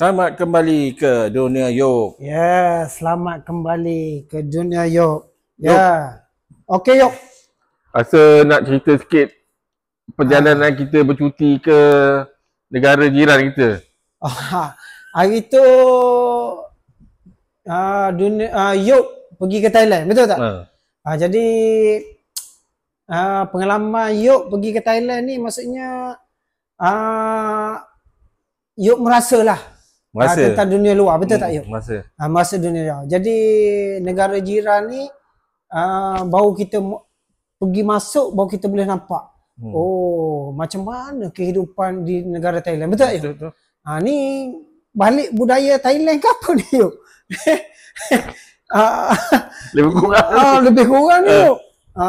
Selamat kembali ke dunia Yok. Ya, selamat kembali ke dunia Yok. Ya. Okey Yok. Rasa nak cerita sikit perjalanan kita bercuti ke negara jiran kita. Hari tu Yok pergi ke Thailand, betul tak? Jadi pengalaman Yok pergi ke Thailand ni maksudnya Yok merasalah tentang dunia luar, betul tak Yok? Merasa dunia luar. Jadi negara jiran ni baru kita pergi masuk, baru kita boleh nampak oh macam mana kehidupan di negara Thailand, betul tak Yok? Betul. Ni balik budaya Thailand ke apa ni Yok? Lebih kurang ni Yok.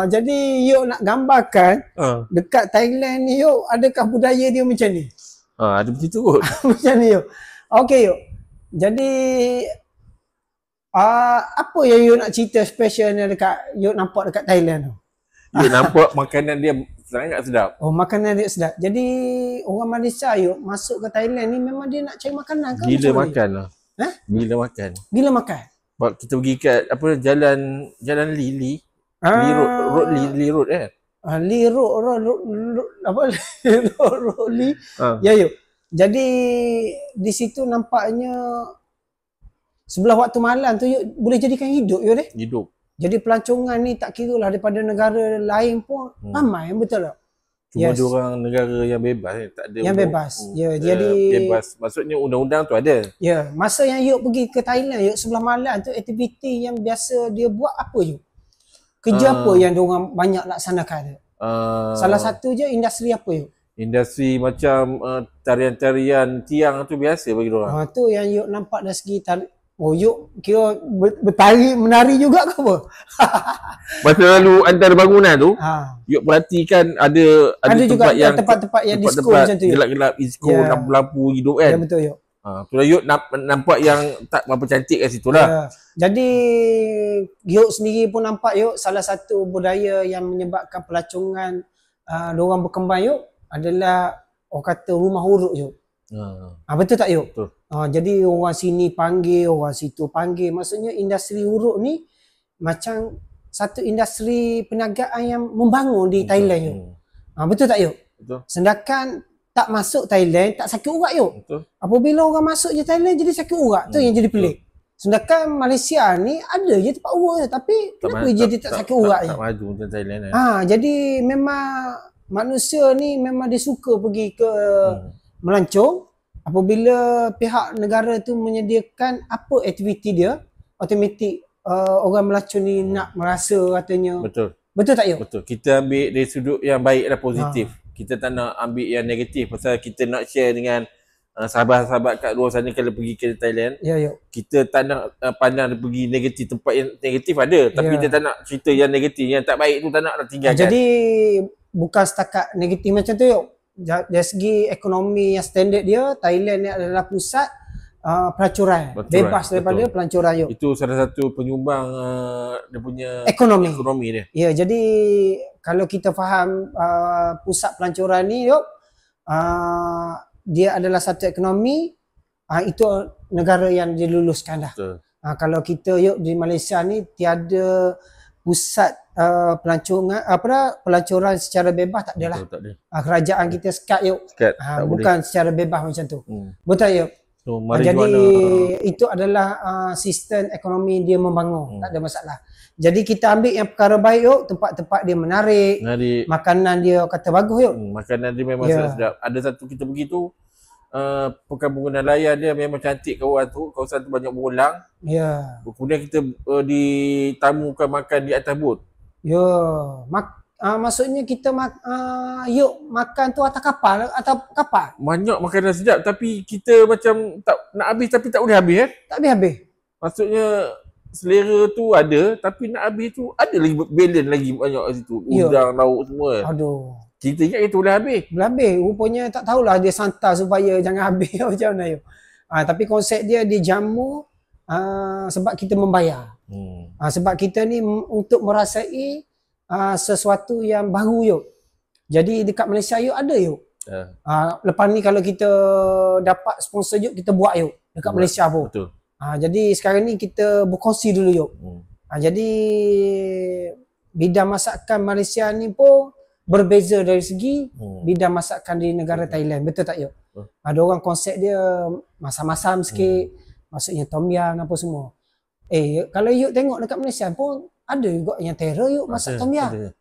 Jadi Yok nak gambarkan dekat Thailand ni Yok, adakah budaya dia macam ni? Ada begitu kot. Macam ni Yok. Okey Yok. Jadi apa yang Yok nak cerita special ni dekat Yok nampak dekat Thailand tu? Yok nampak makanan dia sangat sedap. Oh, makanan dia sedap. Jadi orang Malaysia Yok masuk ke Thailand ni memang dia nak cari makanan ke? Gila makan lah. Gila makan. Gila makan. Sebab kita pergi kat apa jalan Lee Road kan? Lee Road apa? Lee. Ya Yok. Jadi di situ nampaknya sebelah waktu malam tu Yok boleh jadikan hidup Yok deh. Hidup. Jadi pelancongan ni tak kira lah daripada negara lain pun ramai, betul tak? Cuma diorang negara yang bebas, tak ada yang bebas. Jadi bebas. Maksudnya undang-undang tu ada. Ya, masa yang Yok pergi ke Thailand Yok sebelah malam tu aktiviti yang biasa dia buat apa Yok? Kerja apa yang diorang banyak laksanakan? Salah satu je industri apa Yok? Industri macam tarian-tarian tiang tu biasa bagi diorang. Tu yang Yok nampak dari segi Yok kira bertari menari juga ke apa? Masa lalu antara bangunan tu, Yok perhatikan ada juga tempat-tempat yang disco macam tu. Gelap-gelap disco, lampu-lampu hidup kan. Ya betul Yok. Tu lah Yok nampak yang tak berapa cantik kat situ lah. Jadi Yok sendiri pun nampak Yok salah satu budaya yang menyebabkan pelacongan diorang berkembang Yok adalah orang kata rumah urut Yok. Betul tak Yok? Betul. Jadi orang sini panggil, orang situ panggil. Maksudnya industri urut ni macam satu industri perniagaan yang membangun di Thailand Yok. Betul tak Yok? Betul. Sedangkan tak masuk Thailand tak sakit urat Yok. Betul. Apabila orang masuk je Thailand jadi sakit urat. Tu yang jadi pelik. Sedangkan Malaysia ni ada je tempat urut je, tapi kenapa jadi tak sakit urat je? Tak maju macam Thailand kan. Jadi memang manusia ni memang dia suka pergi ke melancong. Apabila pihak negara tu menyediakan apa aktiviti dia, automatik orang melancong ni nak merasa katanya. Betul. Betul tak Yok? Betul. Kita ambil dari sudut yang baik dan positif. Kita tak nak ambil yang negatif pasal kita nak share dengan sahabat-sahabat kat luar sana kalau pergi ke Thailand. Ya Yok. Kita tak nak pandang pergi negatif, tempat yang negatif ada, tapi kita tak nak cerita yang negatif, yang tak baik tu tak nak tinggalkan. Jadi bukan setakat negatif macam tu Yok. Dari segi ekonomi yang standard dia, Thailand ni adalah pusat pelacuran. Bebas daripada pelancuran Yok. Itu salah satu penyumbang dia punya ekonomi dia. Ya, jadi kalau kita faham pusat pelancuran ni Yok, dia adalah satu ekonomi, itu negara yang diluluskan dah. Kalau kita Yok di Malaysia ni tiada pusat pelancuran secara bebas, tak adalah. Kerajaan kita sekat Yok. Bukan secara bebas macam tu. Betul Yok. Jadi itu adalah sistem ekonomi dia membangun, tak ada masalah. Jadi kita ambil yang perkara baik Yok, tempat-tempat dia menarik. Makanan dia kata bagus Yok. Makanan dia memang sedap. Ada satu kita pergi tu perkampungan nelayan dia memang cantik kawasan tu banyak berulang. Kemudian kita ditamukan makan di atas bot. Maksudnya kita Yok makan tu atas kapal atau kapal. Banyak makanan sedap tapi kita macam tak nak habis tapi tak boleh habis Tak habis. Maksudnya selera tu ada tapi nak habis tu ada lagi balance lagi banyak kat situ. Udang, lauk semua. Aduh. Kita ingat kita boleh habis. Boleh habis. Rupanya tak tahulah dia santai supaya jangan habis macam mana Yok. Tapi konsep dia jamu sebab kita membayar. Sebab kita ni untuk merasai sesuatu yang baru Yok. Jadi dekat Malaysia Yok ada Yok. Lepas ni kalau kita dapat sponsor Yok, kita buat Yok. dekat Malaysia pun. Betul. Jadi sekarang ni kita berkongsi dulu yuk. Jadi bidang masakan Malaysia ni pun berbeza dari segi bidang masakan di negara Thailand. Betul tak yuk? Ada orang konsep dia masam-masam sikit, maksudnya tom yum apa semua. Kalau yuk tengok dekat Malaysia pun ada juga yang terror yuk masak tom yum.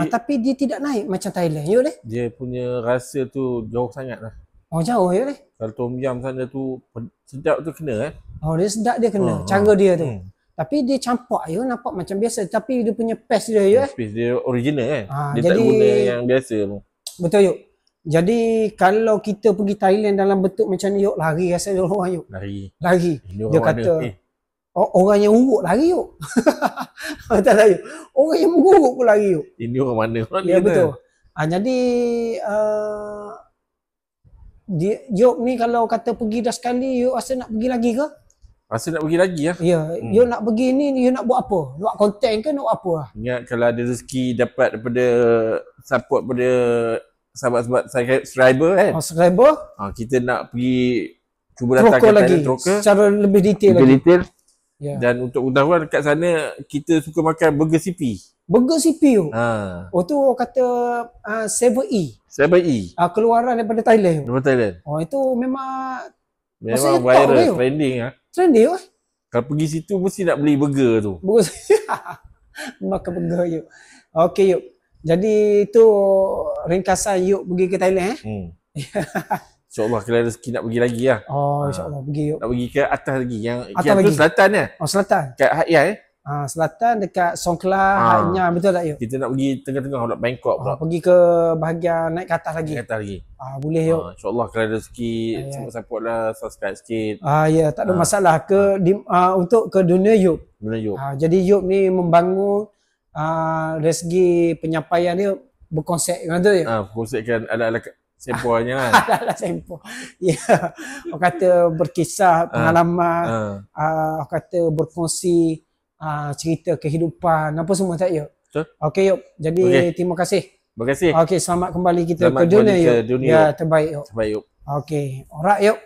Tapi dia tidak naik macam Thailand yuk deh. Dia punya rasa tu jauh sangat lah. Jauh yuk deh. Kalau tom yum sana tu sedap tu kena dia sedap dia kena. Cara dia tu. Tapi dia campak je nampak macam biasa. Tapi dia punya paste dia yuk paste dia original dia jadi, tak guna yang biasa tu. Betul yuk. Jadi kalau kita pergi Thailand dalam bentuk macam ni yuk, lari rasa dia orang yuk. Lari. Dia kata orang yang urut lari yuk. Tak tahu yuk. Orang yang mengurut pun lari yuk. Ini orang mana? Ya betul. Jadi yuk ni kalau kata pergi dah sekali yuk rasa nak pergi lagi ke? Rasa nak pergi lagi lah. Ya, you nak pergi ni, you nak buat apa? Nak buat konten ke nak buat apa lah? Ingat kalau ada rezeki dapat daripada support pada sahabat-sahabat subscriber kan. Subscriber. Kita nak pergi cuba datangkan lagi secara lebih detail lagi. Yeah. Dan untuk pengetahuan kat sana kita suka makan burger CP. Burger CP tu? Tu kata 7E. 7E. Keluaran daripada Thailand. Itu memang viral, trending Trending lah. Kalau pergi situ mesti nak beli burger tu. Makan burger yuk. Okey yuk. Jadi tu ringkasan yuk pergi ke Thailand InsyaAllah kalau ada rezeki nak pergi lagi lah. InsyaAllah pergi yuk. Nak pergi ke atas lagi. Yang tu selatan selatan. Kat Hat Yai selatan dekat Songkhla, Hat Nham, betul tak yuk? Kita nak pergi tengah-tengah nak Bangkok pula. Pergi ke bahagian naik ke atas lagi. Boleh yuk. InsyaAllah kalau ada rezeki support lah, subscribe sikit. Ya, tak ada masalah untuk ke dunia yuk. Jadi yuk ni membangun dari segi penyampaian dia berkonsep kan tu yuk. Berkonsepkan ala-ala sempohnya kan. Ala-ala sempoh. Ya. Orang kata berkisah pengalaman, orang kata berkongsi cerita kehidupan apa semua tak yuk. Okey yuk. Jadi terima kasih. Terima kasih. Okey, selamat kembali kita ke dunia yuk. Ya, terbaik yuk. Terbaik yuk. Okey. Alright yuk.